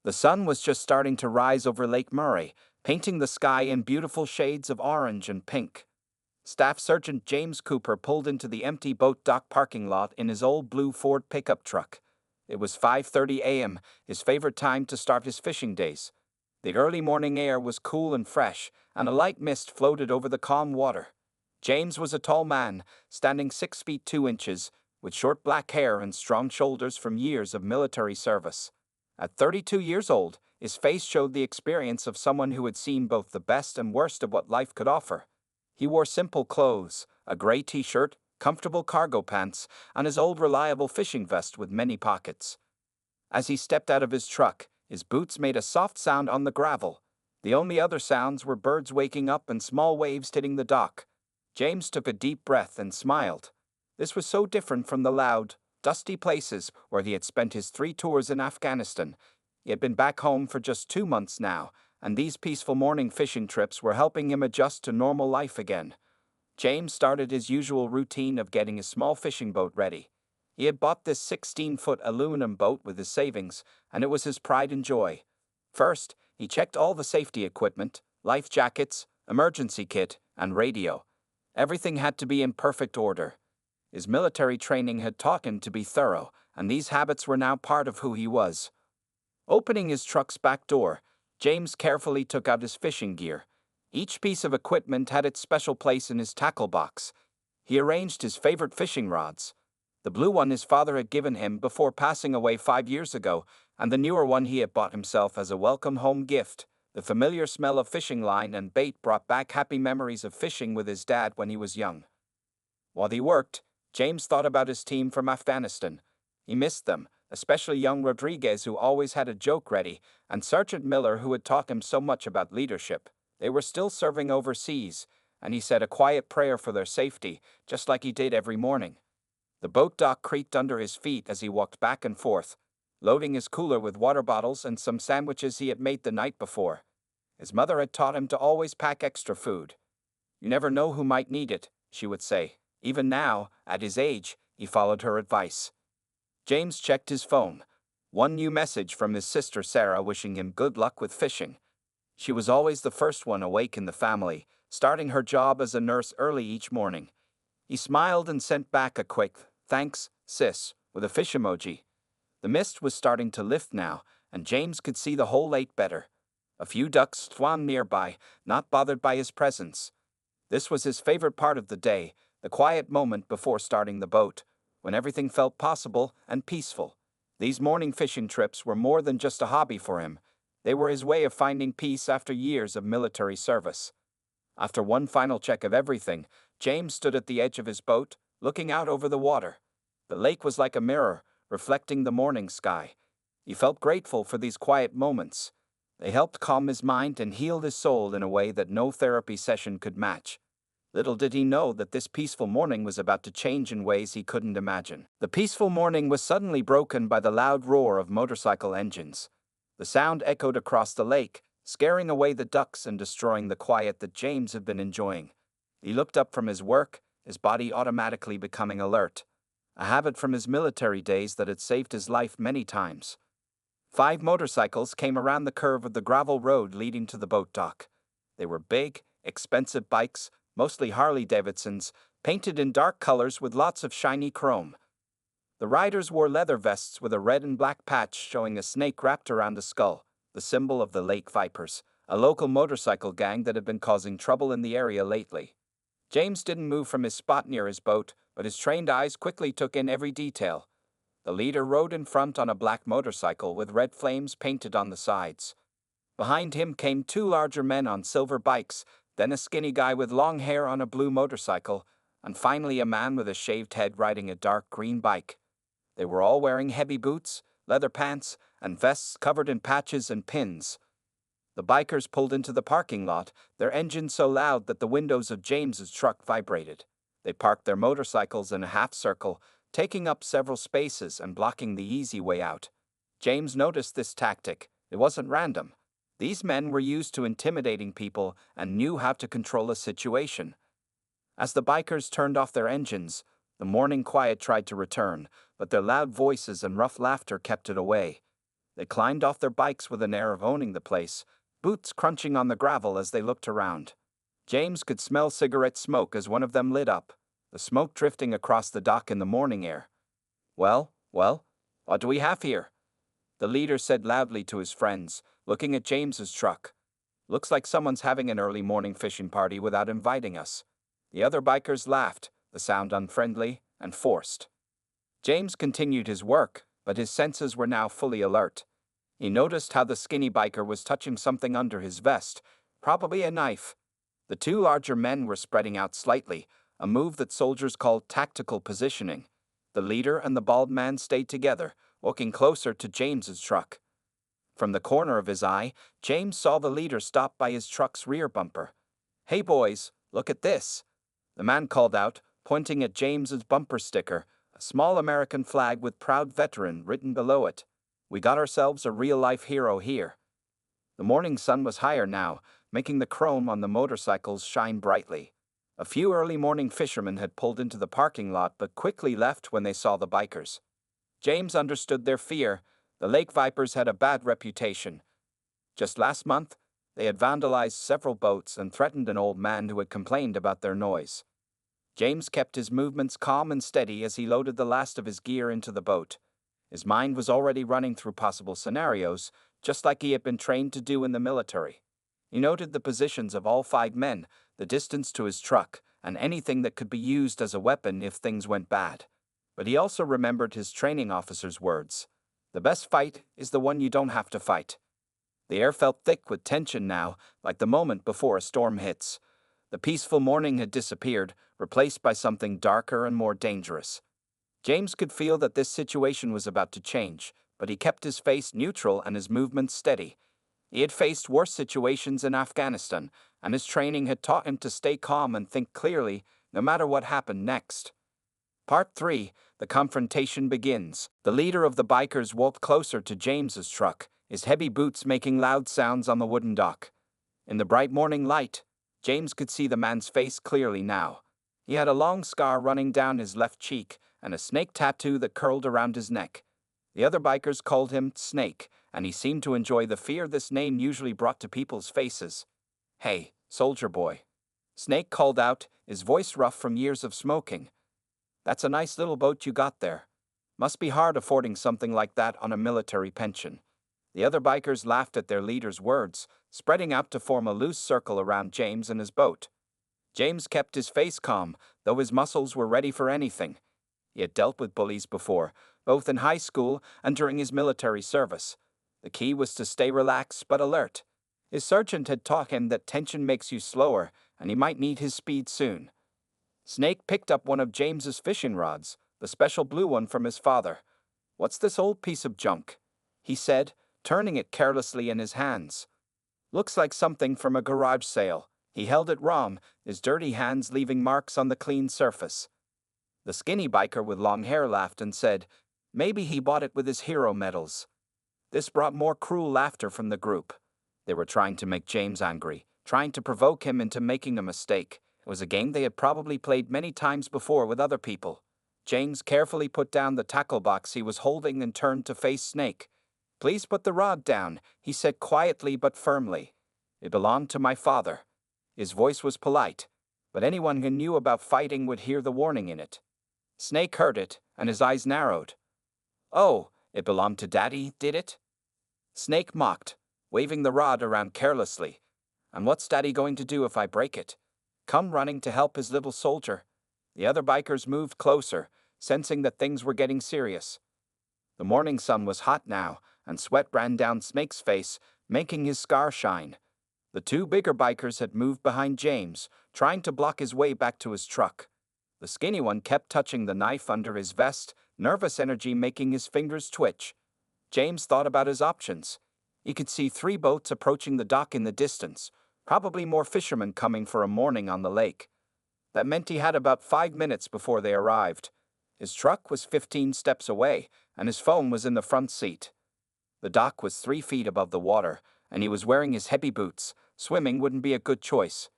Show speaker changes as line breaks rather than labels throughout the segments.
The sun was just starting to rise over Lake Murray, painting the sky in beautiful shades of orange and pink. Staff Sergeant James Cooper pulled into the empty boat dock parking lot in his old blue Ford pickup truck. It was 5:30 a.m., his favorite time to start his fishing days. The early morning air was cool and fresh, and a light mist floated over the calm water. James was a tall man, standing 6 feet 2 inches, with short black hair and strong shoulders from years of military service. At 32 years old, his face showed the experience of someone who had seen both the best and worst of what life could offer. He wore simple clothes, a gray t-shirt, comfortable cargo pants, and his old reliable fishing vest with many pockets. As he stepped out of his truck, his boots made a soft sound on the gravel. The only other sounds were birds waking up and small waves hitting the dock. James took a deep breath and smiled. This was so different from the loud, dusty places where he had spent his 3 tours in Afghanistan. He had been back home for just 2 months now, and these peaceful morning fishing trips were helping him adjust to normal life again. James started his usual routine of getting his small fishing boat ready. He had bought this 16-foot aluminum boat with his savings, and it was his pride and joy. First, he checked all the safety equipment, life jackets, emergency kit, and radio. Everything had to be in perfect order. His military training had taught him to be thorough, and these habits were now part of who he was. Opening his truck's back door, James carefully took out his fishing gear. Each piece of equipment had its special place in his tackle box. He arranged his favorite fishing rods. The blue one his father had given him before passing away 5 years ago, and the newer one he had bought himself as a welcome home gift. The familiar smell of fishing line and bait brought back happy memories of fishing with his dad when he was young. While he worked, James thought about his team from Afghanistan. He missed them, especially young Rodriguez, who always had a joke ready, and Sergeant Miller, who had taught him so much about leadership. They were still serving overseas, and he said a quiet prayer for their safety, just like he did every morning. The boat dock creaked under his feet as he walked back and forth, loading his cooler with water bottles and some sandwiches he had made the night before. His mother had taught him to always pack extra food. "You never know who might need it," she would say. Even now, at his age, he followed her advice. James checked his phone. One new message from his sister Sarah wishing him good luck with fishing. She was always the first one awake in the family, starting her job as a nurse early each morning. He smiled and sent back a quick, "Thanks, sis," with a fish emoji. The mist was starting to lift now, and James could see the whole lake better. A few ducks swam nearby, not bothered by his presence. This was his favorite part of the day, the quiet moment before starting the boat, when everything felt possible and peaceful. These morning fishing trips were more than just a hobby for him. They were his way of finding peace after years of military service. After one final check of everything, James stood at the edge of his boat, looking out over the water. The lake was like a mirror, reflecting the morning sky. He felt grateful for these quiet moments. They helped calm his mind and heal his soul in a way that no therapy session could match. Little did he know that this peaceful morning was about to change in ways he couldn't imagine. The peaceful morning was suddenly broken by the loud roar of motorcycle engines. The sound echoed across the lake, scaring away the ducks and destroying the quiet that James had been enjoying. He looked up from his work, his body automatically becoming alert, a habit from his military days that had saved his life many times. 5 motorcycles came around the curve of the gravel road leading to the boat dock. They were big, expensive bikes, mostly Harley-Davidsons, painted in dark colors with lots of shiny chrome. The riders wore leather vests with a red and black patch showing a snake wrapped around the skull, the symbol of the Lake Vipers, a local motorcycle gang that had been causing trouble in the area lately. James didn't move from his spot near his boat, but his trained eyes quickly took in every detail. The leader rode in front on a black motorcycle with red flames painted on the sides. Behind him came 2 larger men on silver bikes, then a skinny guy with long hair on a blue motorcycle, and finally a man with a shaved head riding a dark green bike. They were all wearing heavy boots, leather pants, and vests covered in patches and pins. The bikers pulled into the parking lot, their engine so loud that the windows of James's truck vibrated. They parked their motorcycles in a half circle, taking up several spaces and blocking the easy way out. James noticed this tactic. It wasn't random. These men were used to intimidating people and knew how to control a situation. As the bikers turned off their engines, the morning quiet tried to return, but their loud voices and rough laughter kept it away. They climbed off their bikes with an air of owning the place, boots crunching on the gravel as they looked around. James could smell cigarette smoke as one of them lit up, the smoke drifting across the dock in the morning air. Well, what do we have here? The leader said loudly to his friends, looking at James's truck. Looks like someone's having an early morning fishing party without inviting us. The other bikers laughed, the sound unfriendly and forced. James continued his work, but his senses were now fully alert. He noticed how the skinny biker was touching something under his vest, probably a knife. The two larger men were spreading out slightly, a move that soldiers called tactical positioning. The leader and the bald man stayed together, looking closer to James's truck. From the corner of his eye, James saw the leader stop by his truck's rear bumper. "Hey boys, look at this," the man called out, pointing at James's bumper sticker, a small American flag with "Proud Veteran" written below it. "We got ourselves a real-life hero here." The morning sun was higher now, making the chrome on the motorcycles shine brightly. A few early morning fishermen had pulled into the parking lot but quickly left when they saw the bikers. James understood their fear. The Lake Vipers had a bad reputation. Just last month, they had vandalized several boats and threatened an old man who had complained about their noise. James kept his movements calm and steady as he loaded the last of his gear into the boat. His mind was already running through possible scenarios, just like he had been trained to do in the military. He noted the positions of all 5 men, the distance to his truck, and anything that could be used as a weapon if things went bad. But he also remembered his training officer's words. The best fight is the one you don't have to fight. The air felt thick with tension now, like the moment before a storm hits. The peaceful morning had disappeared, replaced by something darker and more dangerous. James could feel that this situation was about to change, but he kept his face neutral and his movements steady. He had faced worse situations in Afghanistan, and his training had taught him to stay calm and think clearly, no matter what happened next. Part 3, the confrontation begins. The leader of the bikers walked closer to James's truck, his heavy boots making loud sounds on the wooden dock. In the bright morning light, James could see the man's face clearly now. He had a long scar running down his left cheek and a snake tattoo that curled around his neck. The other bikers called him Snake, and he seemed to enjoy the fear this name usually brought to people's faces. "Hey, soldier boy," Snake called out, his voice rough from years of smoking. "That's a nice little boat you got there. Must be hard affording something like that on a military pension." The other bikers laughed at their leader's words, spreading out to form a loose circle around James and his boat. James kept his face calm, though his muscles were ready for anything. He had dealt with bullies before, both in high school and during his military service. The key was to stay relaxed but alert. His sergeant had taught him that tension makes you slower, and he might need his speed soon. Snake picked up one of James's fishing rods, the special blue one from his father. "What's this old piece of junk?" he said, turning it carelessly in his hands. "Looks like something from a garage sale." He held it wrong, his dirty hands leaving marks on the clean surface. The skinny biker with long hair laughed and said, "Maybe he bought it with his hero medals." This brought more cruel laughter from the group. They were trying to make James angry, trying to provoke him into making a mistake. It was a game they had probably played many times before with other people. James carefully put down the tackle box he was holding and turned to face Snake. "Please put the rod down," he said quietly but firmly. "It belonged to my father." His voice was polite, but anyone who knew about fighting would hear the warning in it. Snake heard it, and his eyes narrowed. "Oh, it belonged to Daddy, did it?" Snake mocked, waving the rod around carelessly. "And what's Daddy going to do if I break it?" Come running to help his little soldier. The other bikers moved closer, sensing that things were getting serious. The morning sun was hot now, and sweat ran down Snake's face, making his scar shine. The 2 bigger bikers had moved behind James, trying to block his way back to his truck. The skinny one kept touching the knife under his vest, nervous energy making his fingers twitch. James thought about his options. He could see 3 boats approaching the dock in the distance, probably more fishermen coming for a morning on the lake. That meant he had about 5 minutes before they arrived. His truck was 15 steps away, and his phone was in the front seat. The dock was 3 feet above the water, and he was wearing his heavy boots. Swimming wouldn't be a good choice.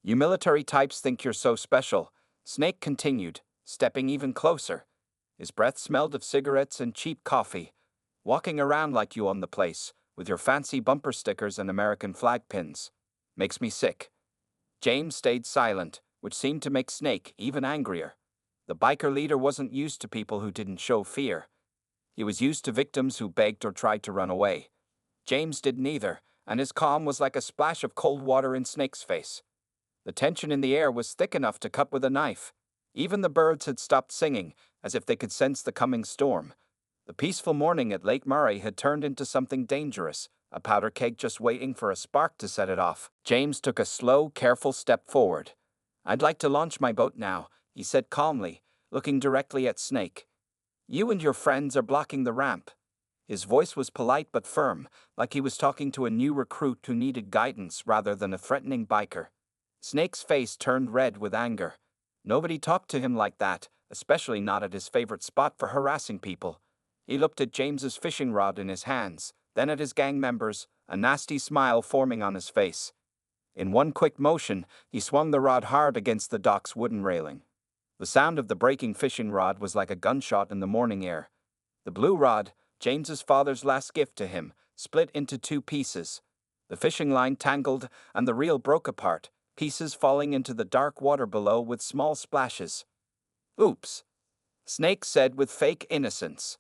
"You military types think you're so special," Snake continued, stepping even closer. His breath smelled of cigarettes and cheap coffee. walking around like you own the place, with your fancy bumper stickers and American flag pins. Makes me sick." James stayed silent, which seemed to make Snake even angrier. The biker leader wasn't used to people who didn't show fear. He was used to victims who begged or tried to run away. James didn't either, and his calm was like a splash of cold water in Snake's face. The tension in the air was thick enough to cut with a knife. Even the birds had stopped singing, as if they could sense the coming storm. The peaceful morning at Lake Murray had turned into something dangerous, a powder keg just waiting for a spark to set it off. James took a slow, careful step forward. "I'd like to launch my boat now," he said calmly, looking directly at Snake. "You and your friends are blocking the ramp." His voice was polite but firm, like he was talking to a new recruit who needed guidance rather than a threatening biker. Snake's face turned red with anger. Nobody talked to him like that, especially not at his favorite spot for harassing people. He looked at James's fishing rod in his hands, then at his gang members, a nasty smile forming on his face. In one quick motion, he swung the rod hard against the dock's wooden railing. The sound of the breaking fishing rod was like a gunshot in the morning air. The blue rod, James's father's last gift to him, split into two pieces. The fishing line tangled and the reel broke apart, pieces falling into the dark water below with small splashes. "Oops," Snake said with fake innocence.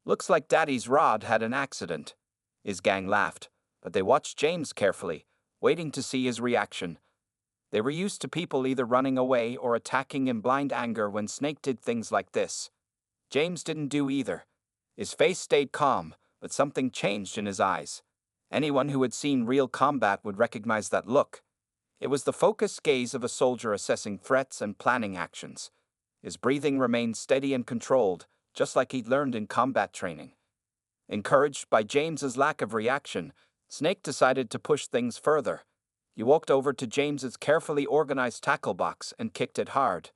"Looks like Daddy's rod had an accident." His gang laughed, but they watched James carefully, waiting to see his reaction. They were used to people either running away or attacking in blind anger when Snake did things like this. James didn't do either. His face stayed calm, but something changed in his eyes. Anyone who had seen real combat would recognize that look. It was the focused gaze of a soldier assessing threats and planning actions. His breathing remained steady and controlled, just like he'd learned in combat training. Encouraged by James's lack of reaction, Snake decided to push things further. He walked over to James's carefully organized tackle box and kicked it hard.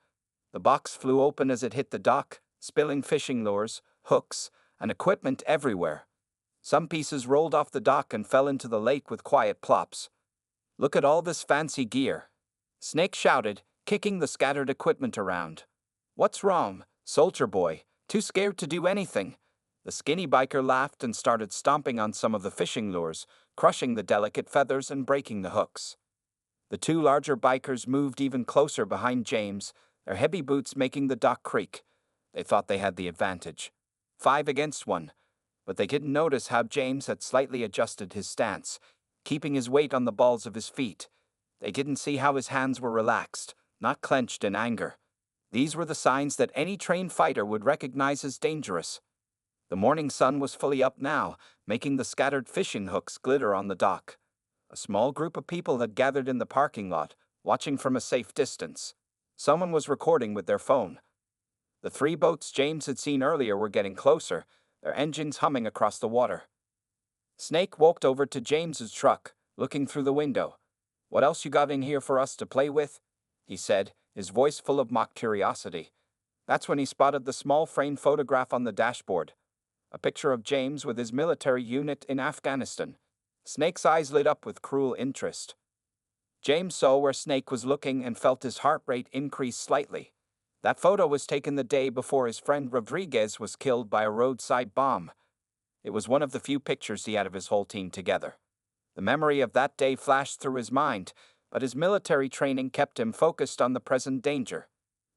The box flew open as it hit the dock, spilling fishing lures, hooks, and equipment everywhere. Some pieces rolled off the dock and fell into the lake with quiet plops. "Look at all this fancy gear," Snake shouted, kicking the scattered equipment around. "What's wrong, soldier boy? Too scared to do anything?" The skinny biker laughed and started stomping on some of the fishing lures, crushing the delicate feathers and breaking the hooks. The two larger bikers moved even closer behind James, their heavy boots making the dock creak. They thought they had the advantage. 5 against 1. But they didn't notice how James had slightly adjusted his stance, keeping his weight on the balls of his feet. They didn't see how his hands were relaxed, not clenched in anger. These were the signs that any trained fighter would recognize as dangerous. The morning sun was fully up now, making the scattered fishing hooks glitter on the dock. A small group of people had gathered in the parking lot, watching from a safe distance. Someone was recording with their phone. The 3 boats James had seen earlier were getting closer, their engines humming across the water. Snake walked over to James's truck, looking through the window. "What else you got in here for us to play with?" he said, his voice full of mock curiosity. That's when he spotted the small framed photograph on the dashboard. A picture of James with his military unit in Afghanistan. Snake's eyes lit up with cruel interest. James saw where Snake was looking and felt his heart rate increase slightly. That photo was taken the day before his friend Rodriguez was killed by a roadside bomb. It was one of the few pictures he had of his whole team together. The memory of that day flashed through his mind, but his military training kept him focused on the present danger.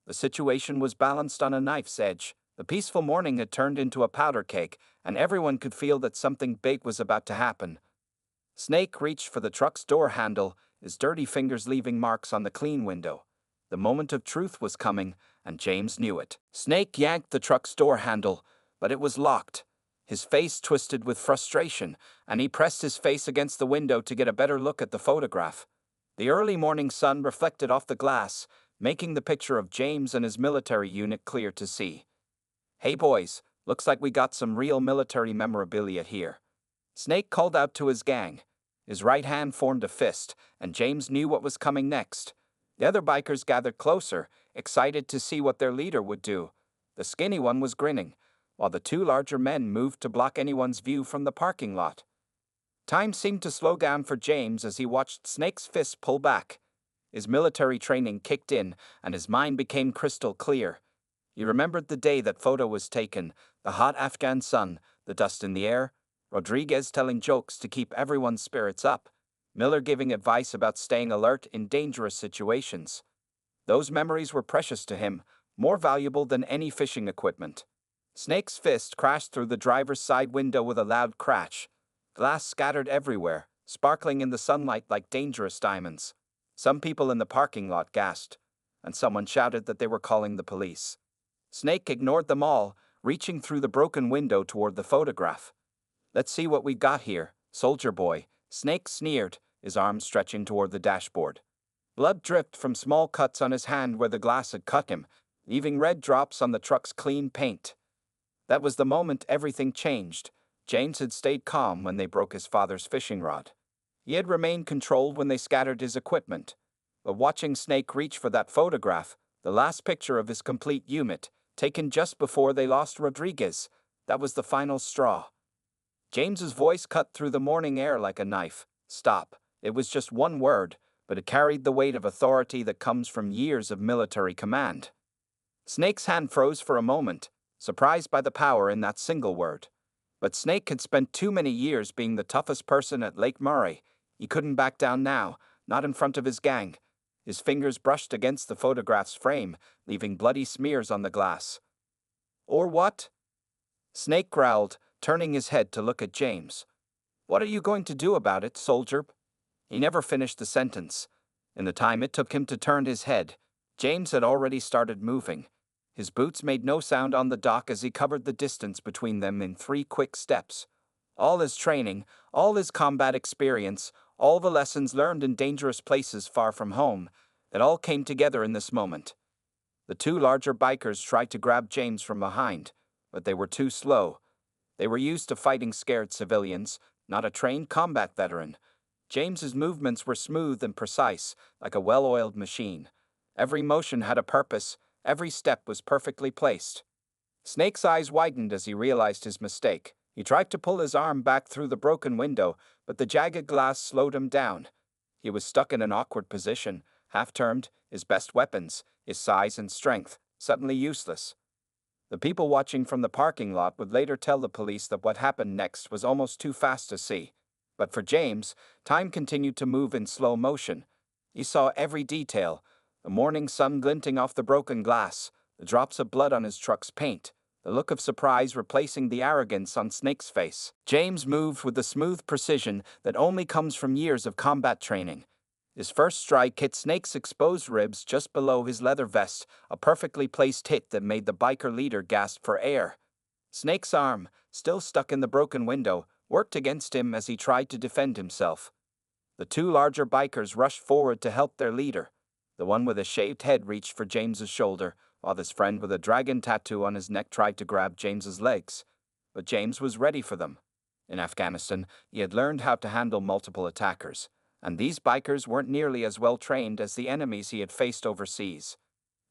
The situation was balanced on a knife's edge. The peaceful morning had turned into a powder keg, and everyone could feel that something big was about to happen. Snake reached for the truck's door handle, his dirty fingers leaving marks on the clean window. The moment of truth was coming, and James knew it. Snake yanked the truck's door handle, but it was locked. His face twisted with frustration, and he pressed his face against the window to get a better look at the photograph. The early morning sun reflected off the glass, making the picture of James and his military unit clear to see. "Hey boys, looks like we got some real military memorabilia here." Snake called out to his gang. His right hand formed a fist, and James knew what was coming next. The other bikers gathered closer, excited to see what their leader would do. The skinny one was grinning, while the 2 larger men moved to block anyone's view from the parking lot. Time seemed to slow down for James as he watched Snake's fist pull back. His military training kicked in, and his mind became crystal clear. He remembered the day that photo was taken, the hot Afghan sun, the dust in the air, Rodriguez telling jokes to keep everyone's spirits up, Miller giving advice about staying alert in dangerous situations. Those memories were precious to him, more valuable than any fishing equipment. Snake's fist crashed through the driver's side window with a loud crash. Glass scattered everywhere, sparkling in the sunlight like dangerous diamonds. Some people in the parking lot gasped, and someone shouted that they were calling the police. Snake ignored them all, reaching through the broken window toward the photograph. "Let's see what we got here, soldier boy," Snake sneered, his arms stretching toward the dashboard. Blood dripped from small cuts on his hand where the glass had cut him, leaving red drops on the truck's clean paint. That was the moment everything changed. James had stayed calm when they broke his father's fishing rod. He had remained controlled when they scattered his equipment. But watching Snake reach for that photograph, the last picture of his complete unit, taken just before they lost Rodriguez, that was the final straw. James's voice cut through the morning air like a knife. "Stop." It was just one word, but it carried the weight of authority that comes from years of military command. Snake's hand froze for a moment, surprised by the power in that single word. But Snake had spent too many years being the toughest person at Lake Murray. He couldn't back down now, not in front of his gang. His fingers brushed against the photograph's frame, leaving bloody smears on the glass. "Or what?" Snake growled, turning his head to look at James. "What are you going to do about it, soldier?" He never finished the sentence. In the time it took him to turn his head, James had already started moving. His boots made no sound on the dock as he covered the distance between them in 3 quick steps. All his training, all his combat experience, all the lessons learned in dangerous places far from home, it all came together in this moment. The 2 larger bikers tried to grab James from behind, but they were too slow. They were used to fighting scared civilians, not a trained combat veteran. James's movements were smooth and precise, like a well-oiled machine. Every motion had a purpose, every step was perfectly placed. Snake's eyes widened as he realized his mistake. He tried to pull his arm back through the broken window, but the jagged glass slowed him down. He was stuck in an awkward position, half-turned, his best weapons, his size and strength, suddenly useless. The people watching from the parking lot would later tell the police that what happened next was almost too fast to see. But for James, time continued to move in slow motion. He saw every detail, the morning sun glinting off the broken glass, the drops of blood on his truck's paint, the look of surprise replacing the arrogance on Snake's face. James moved with the smooth precision that only comes from years of combat training. His first strike hit Snake's exposed ribs just below his leather vest, a perfectly placed hit that made the biker leader gasp for air. Snake's arm, still stuck in the broken window, worked against him as he tried to defend himself. The 2 larger bikers rushed forward to help their leader. The one with a shaved head reached for James's shoulder, while his friend with a dragon tattoo on his neck tried to grab James's legs. But James was ready for them. In Afghanistan, he had learned how to handle multiple attackers, and these bikers weren't nearly as well trained as the enemies he had faced overseas.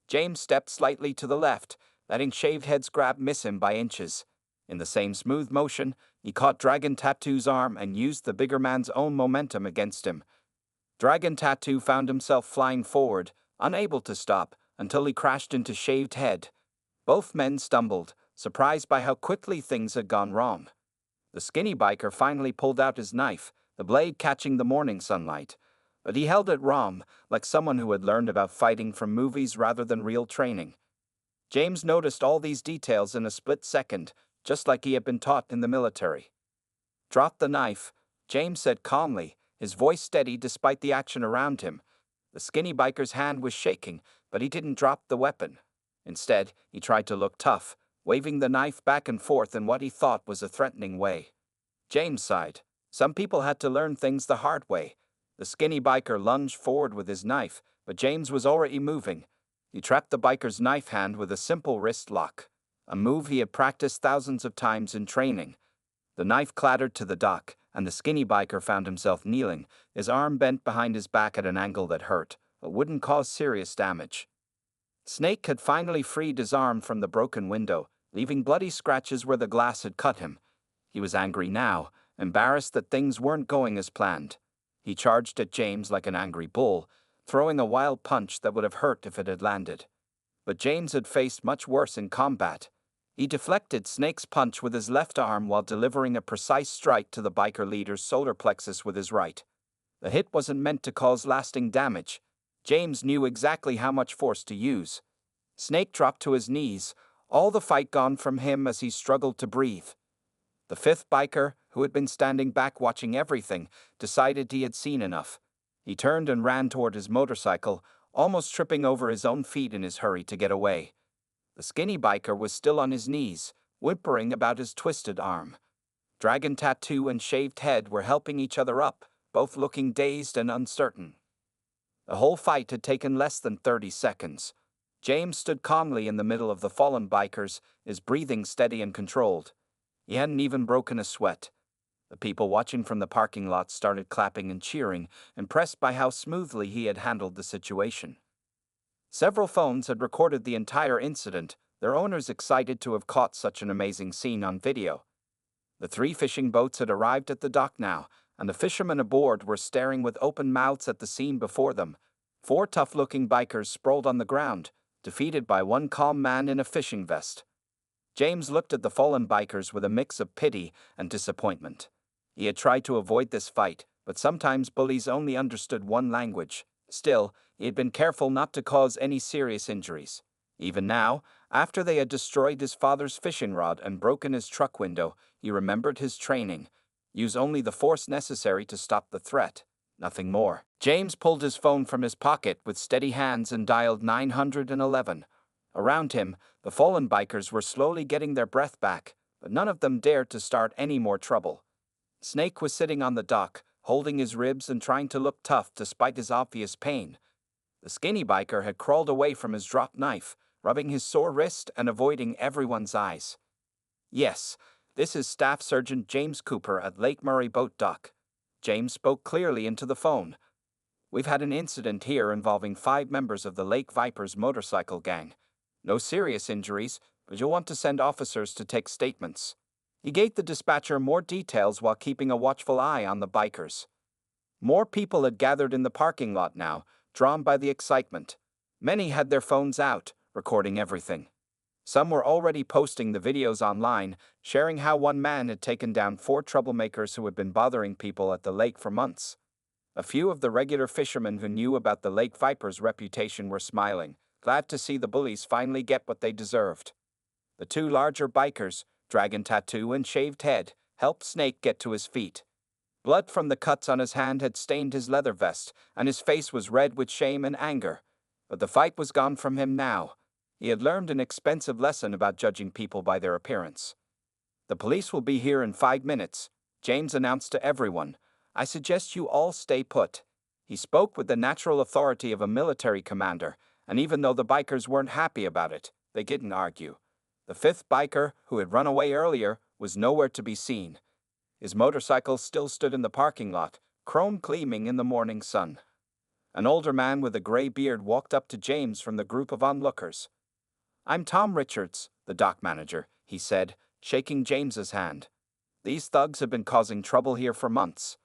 James stepped slightly to the left, letting shaved head's grab miss him by inches. In the same smooth motion, he caught Dragon Tattoo's arm and used the bigger man's own momentum against him. Dragon Tattoo found himself flying forward, unable to stop, until he crashed into Shaved Head. Both men stumbled, surprised by how quickly things had gone wrong. The skinny biker finally pulled out his knife, the blade catching the morning sunlight. But he held it wrong, like someone who had learned about fighting from movies rather than real training. James noticed all these details in a split second, just like he had been taught in the military. "Drop the knife," James said calmly, his voice steady despite the action around him. The skinny biker's hand was shaking, but he didn't drop the weapon. Instead, he tried to look tough, waving the knife back and forth in what he thought was a threatening way. James sighed. Some people had to learn things the hard way. The skinny biker lunged forward with his knife, but James was already moving. He trapped the biker's knife hand with a simple wrist lock, a move he had practiced thousands of times in training. The knife clattered to the dock, and the skinny biker found himself kneeling, his arm bent behind his back at an angle that hurt, but wouldn't cause serious damage. Snake had finally freed his arm from the broken window, leaving bloody scratches where the glass had cut him. He was angry now, embarrassed that things weren't going as planned. He charged at James like an angry bull, throwing a wild punch that would have hurt if it had landed. But James had faced much worse in combat. He deflected Snake's punch with his left arm while delivering a precise strike to the biker leader's solar plexus with his right. The hit wasn't meant to cause lasting damage. James knew exactly how much force to use. Snake dropped to his knees, all the fight gone from him as he struggled to breathe. The fifth biker, who had been standing back watching everything, decided he had seen enough. He turned and ran toward his motorcycle, almost tripping over his own feet in his hurry to get away. The skinny biker was still on his knees, whimpering about his twisted arm. Dragon Tattoo and Shaved Head were helping each other up, both looking dazed and uncertain. The whole fight had taken less than 30 seconds. James stood calmly in the middle of the fallen bikers, his breathing steady and controlled. He hadn't even broken a sweat. The people watching from the parking lot started clapping and cheering, impressed by how smoothly he had handled the situation. Several phones had recorded the entire incident, their owners excited to have caught such an amazing scene on video. The 3 fishing boats had arrived at the dock now, and the fishermen aboard were staring with open mouths at the scene before them. 4 tough-looking bikers sprawled on the ground, defeated by one calm man in a fishing vest. James looked at the fallen bikers with a mix of pity and disappointment. He had tried to avoid this fight, but sometimes bullies only understood one language. Still, he had been careful not to cause any serious injuries. Even now, after they had destroyed his father's fishing rod and broken his truck window, he remembered his training. Use only the force necessary to stop the threat, nothing more. James pulled his phone from his pocket with steady hands and dialed 911. Around him, the fallen bikers were slowly getting their breath back, but none of them dared to start any more trouble. Snake was sitting on the dock, holding his ribs and trying to look tough despite his obvious pain. The skinny biker had crawled away from his dropped knife, rubbing his sore wrist and avoiding everyone's eyes. "Yes, this is Staff Sergeant James Cooper at Lake Murray Boat Dock." James spoke clearly into the phone. "We've had an incident here involving 5 members of the Lake Vipers motorcycle gang. No serious injuries, but you'll want to send officers to take statements." He gave the dispatcher more details while keeping a watchful eye on the bikers. More people had gathered in the parking lot now, drawn by the excitement. Many had their phones out, recording everything. Some were already posting the videos online, sharing how one man had taken down 4 troublemakers who had been bothering people at the lake for months. A few of the regular fishermen who knew about the Lake Vipers' reputation were smiling, glad to see the bullies finally get what they deserved. The 2 larger bikers, Dragon Tattoo and Shaved Head, helped Snake get to his feet. Blood from the cuts on his hand had stained his leather vest, and his face was red with shame and anger. But the fight was gone from him now. He had learned an expensive lesson about judging people by their appearance. "The police will be here in 5 minutes," James announced to everyone. "I suggest you all stay put." He spoke with the natural authority of a military commander, and even though the bikers weren't happy about it, they didn't argue. The 5th biker, who had run away earlier, was nowhere to be seen. His motorcycle still stood in the parking lot, chrome gleaming in the morning sun. An older man with a gray beard walked up to James from the group of onlookers. "I'm Tom Richards, the dock manager," he said, shaking James's hand. "These thugs have been causing trouble here for months.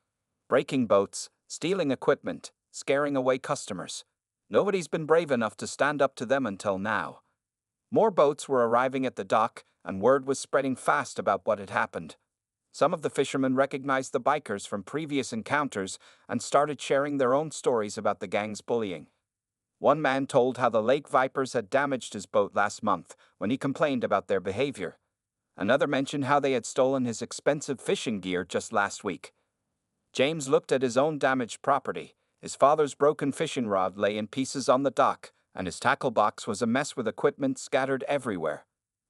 Breaking boats, stealing equipment, scaring away customers. Nobody's been brave enough to stand up to them until now." More boats were arriving at the dock, and word was spreading fast about what had happened. Some of the fishermen recognized the bikers from previous encounters and started sharing their own stories about the gang's bullying. One man told how the Lake Vipers had damaged his boat last month when he complained about their behavior. Another mentioned how they had stolen his expensive fishing gear just last week. James looked at his own damaged property. His father's broken fishing rod lay in pieces on the dock, and his tackle box was a mess with equipment scattered everywhere.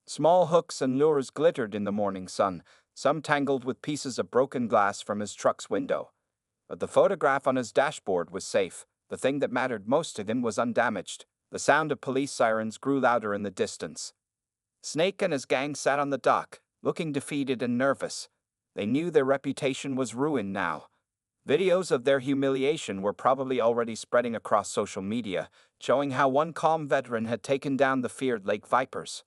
Small hooks and lures glittered in the morning sun, some tangled with pieces of broken glass from his truck's window. But the photograph on his dashboard was safe. The thing that mattered most to him was undamaged. The sound of police sirens grew louder in the distance. Snake and his gang sat on the dock, looking defeated and nervous. They knew their reputation was ruined now. Videos of their humiliation were probably already spreading across social media, showing how one calm veteran had taken down the feared Lake Vipers.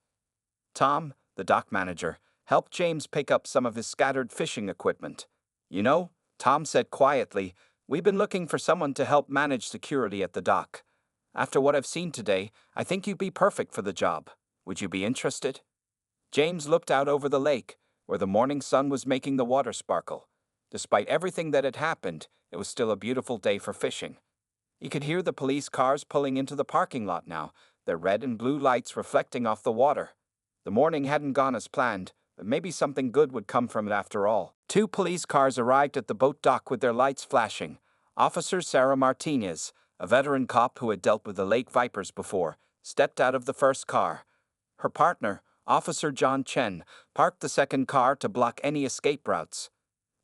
Tom, the dock manager, helped James pick up some of his scattered fishing equipment. "You know," Tom said quietly, "we've been looking for someone to help manage security at the dock. After what I've seen today, I think you'd be perfect for the job. Would you be interested?" James looked out over the lake, where the morning sun was making the water sparkle. Despite everything that had happened, it was still a beautiful day for fishing. He could hear the police cars pulling into the parking lot now, their red and blue lights reflecting off the water. The morning hadn't gone as planned, but maybe something good would come from it after all. Two police cars arrived at the boat dock with their lights flashing. Officer Sarah Martinez, a veteran cop who had dealt with the Lake Vipers before, stepped out of the first car. Her partner, Officer John Chen, parked the second car to block any escape routes.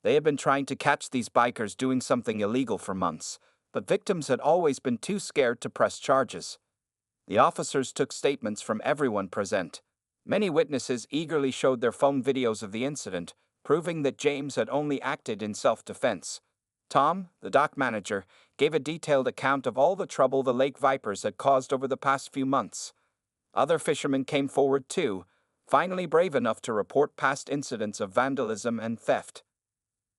They had been trying to catch these bikers doing something illegal for months, but victims had always been too scared to press charges. The officers took statements from everyone present. Many witnesses eagerly showed their phone videos of the incident, proving that James had only acted in self-defense. Tom, the dock manager, gave a detailed account of all the trouble the Lake Vipers had caused over the past few months. Other fishermen came forward too, finally brave enough to report past incidents of vandalism and theft.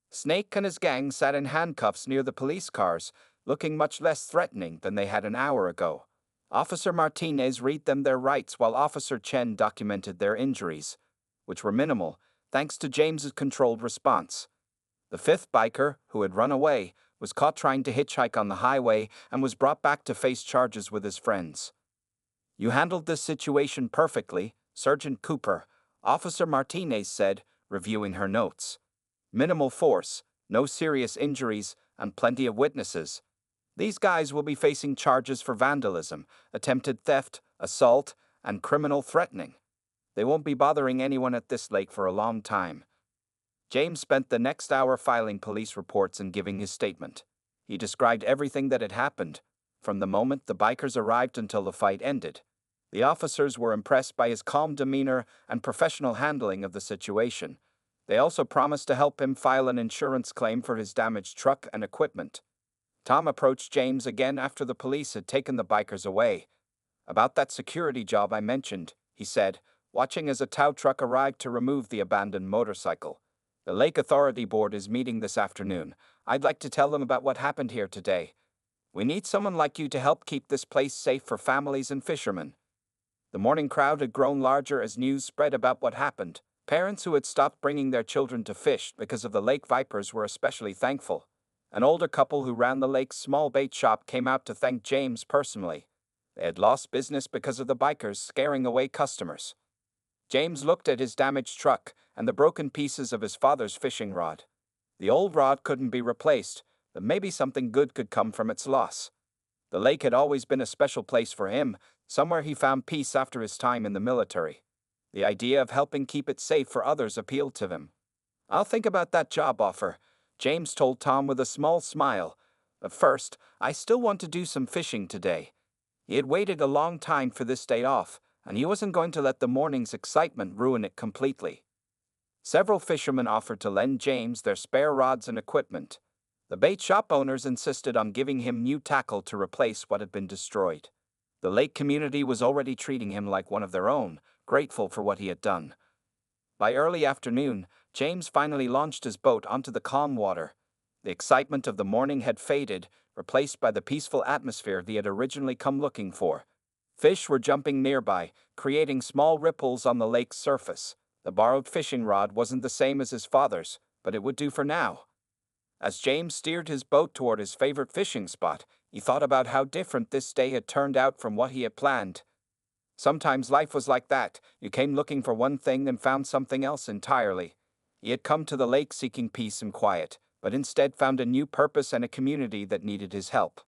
Snake and his gang sat in handcuffs near the police cars, looking much less threatening than they had an hour ago. Officer Martinez read them their rights while Officer Chen documented their injuries, which were minimal, thanks to James's controlled response. The fifth biker, who had run away, was caught trying to hitchhike on the highway and was brought back to face charges with his friends. "You handled this situation perfectly, Sergeant Cooper," Officer Martinez said, reviewing her notes. "Minimal force, no serious injuries, and plenty of witnesses. These guys will be facing charges for vandalism, attempted theft, assault, and criminal threatening. They won't be bothering anyone at this lake for a long time." James spent the next hour filing police reports and giving his statement. He described everything that had happened, from the moment the bikers arrived until the fight ended. The officers were impressed by his calm demeanor and professional handling of the situation. They also promised to help him file an insurance claim for his damaged truck and equipment. Tom approached James again after the police had taken the bikers away. "About that security job I mentioned," he said, watching as a tow truck arrived to remove the abandoned motorcycle. "The Lake Authority Board is meeting this afternoon. I'd like to tell them about what happened here today. We need someone like you to help keep this place safe for families and fishermen." The morning crowd had grown larger as news spread about what happened. Parents who had stopped bringing their children to fish because of the Lake Vipers were especially thankful. An older couple who ran the lake's small bait shop came out to thank James personally. They had lost business because of the bikers scaring away customers. James looked at his damaged truck and the broken pieces of his father's fishing rod. The old rod couldn't be replaced, but maybe something good could come from its loss. The lake had always been a special place for him, somewhere he found peace after his time in the military. The idea of helping keep it safe for others appealed to him. "I'll think about that job offer," James told Tom with a small smile. "But first, I still want to do some fishing today." He had waited a long time for this day off, and he wasn't going to let the morning's excitement ruin it completely. Several fishermen offered to lend James their spare rods and equipment. The bait shop owners insisted on giving him new tackle to replace what had been destroyed. The lake community was already treating him like one of their own, grateful for what he had done. By early afternoon, James finally launched his boat onto the calm water. The excitement of the morning had faded, replaced by the peaceful atmosphere he had originally come looking for. Fish were jumping nearby, creating small ripples on the lake's surface. The borrowed fishing rod wasn't the same as his father's, but it would do for now. As James steered his boat toward his favorite fishing spot, he thought about how different this day had turned out from what he had planned. Sometimes life was like that. You came looking for one thing and found something else entirely. He had come to the lake seeking peace and quiet, but instead found a new purpose and a community that needed his help.